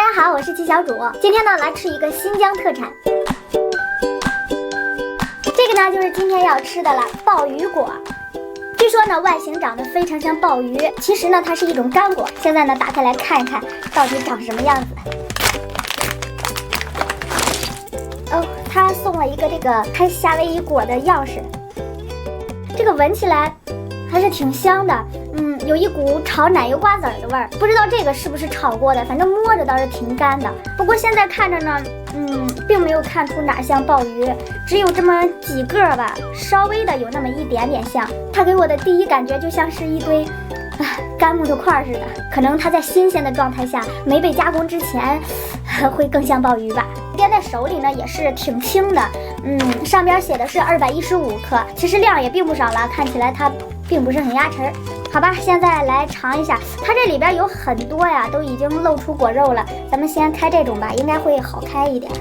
大家好，我是七小主，今天呢来吃一个新疆特产。这个呢就是今天要吃的了，鲍鱼果。据说呢外形长得非常像鲍鱼，其实呢它是一种干果。现在呢打开来看一看，到底长什么样子。哦，他送了一个这个开夏威夷果的钥匙，这个闻起来还是挺香的。有一股炒奶油瓜子儿的味儿，不知道这个是不是炒过的，反正摸着倒是挺干的。不过现在看着呢，并没有看出哪像鲍鱼，只有这么几个吧，稍微的有那么一点点像。它给我的第一感觉就像是一堆干木头块似的，可能它在新鲜的状态下没被加工之前，会更像鲍鱼吧。掂在手里呢也是挺轻的，上边写的是215克，其实量也并不少了，看起来它并不是很压沉。好吧，现在来尝一下，它这里边有很多呀，都已经露出果肉了。咱们先开这种吧，应该会好开一点。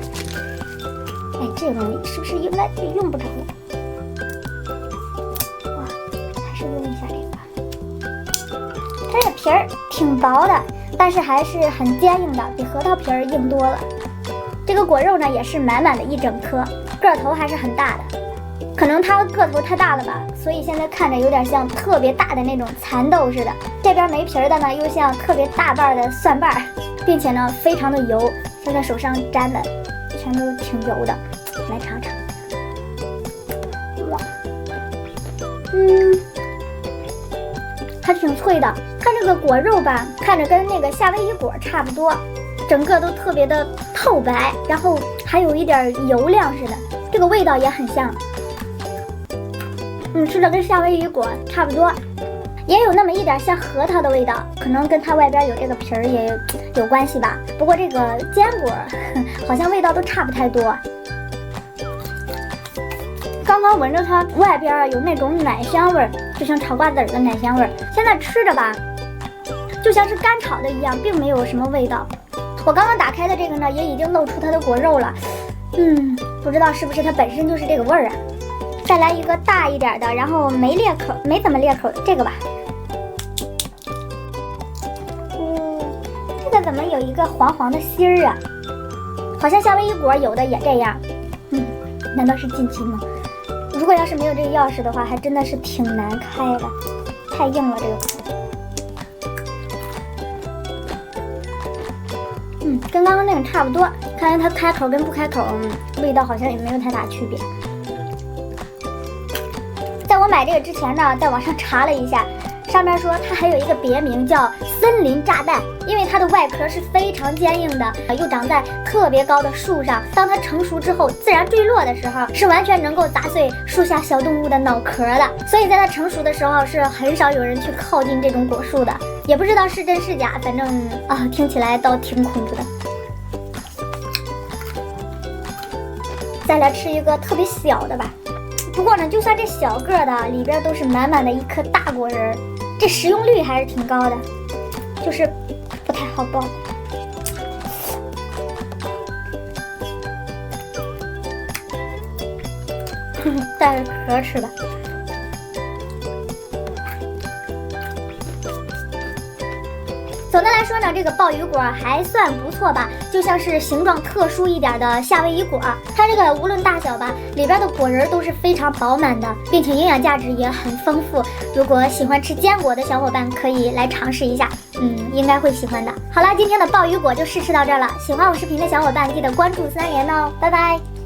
哎，这个东西是不是应该用不着了？哇，还是用一下这个。它这皮儿挺薄的，但是还是很坚硬的，比核桃皮儿硬多了。这个果肉呢也是满满的一整颗，个头还是很大的。可能它个头太大了吧，所以现在看着有点像特别大的那种蚕豆似的。这边没皮儿的呢，又像特别大瓣的蒜瓣，并且呢非常的油，现在手上沾的全都挺油的。来尝尝，哇，还挺脆的。它这个果肉吧，看着跟那个夏威夷果差不多，整个都特别的透白，然后还有一点油亮似的，这个味道也很像。吃的跟夏威夷果差不多，也有那么一点像核桃的味道，可能跟它外边有这个皮儿也有关系吧。不过这个坚果好像味道都差不太多。刚刚闻着它外边有那种奶香味儿，就像炒瓜子的奶香味儿。现在吃着吧，就像是干炒的一样，并没有什么味道。我刚刚打开的这个呢，也已经露出它的果肉了。不知道是不是它本身就是这个味儿啊。再来一个大一点的，然后没怎么裂口的这个吧。这个怎么有一个黄黄的芯儿啊？好像夏威夷果有的也这样。难道是近期吗？如果要是没有这个钥匙的话，还真的是挺难开的，太硬了这个口。跟刚刚那个差不多，看来它开口跟不开口，味道好像也没有太大区别。在我买这个之前呢，在网上查了一下，上面说它还有一个别名叫森林炸弹，因为它的外壳是非常坚硬的，又长在特别高的树上，当它成熟之后自然坠落的时候，是完全能够砸碎树下小动物的脑壳的。所以在它成熟的时候是很少有人去靠近这种果树的，也不知道是真是假，反正听起来倒挺恐怖的。再来吃一个特别小的吧。不过呢，就算这小个的，里边都是满满的一颗大果仁，这食用率还是挺高的，就是不太好剥。带着壳吃吧。总的来说呢，这个鲍鱼果还算不错吧，就像是形状特殊一点的夏威夷果。它这个无论大小吧，里边的果仁都是非常饱满的，并且营养价值也很丰富。如果喜欢吃坚果的小伙伴可以来尝试一下，应该会喜欢的。好了，今天的鲍鱼果就试吃到这儿了。喜欢我视频的小伙伴记得关注3连哦，拜拜。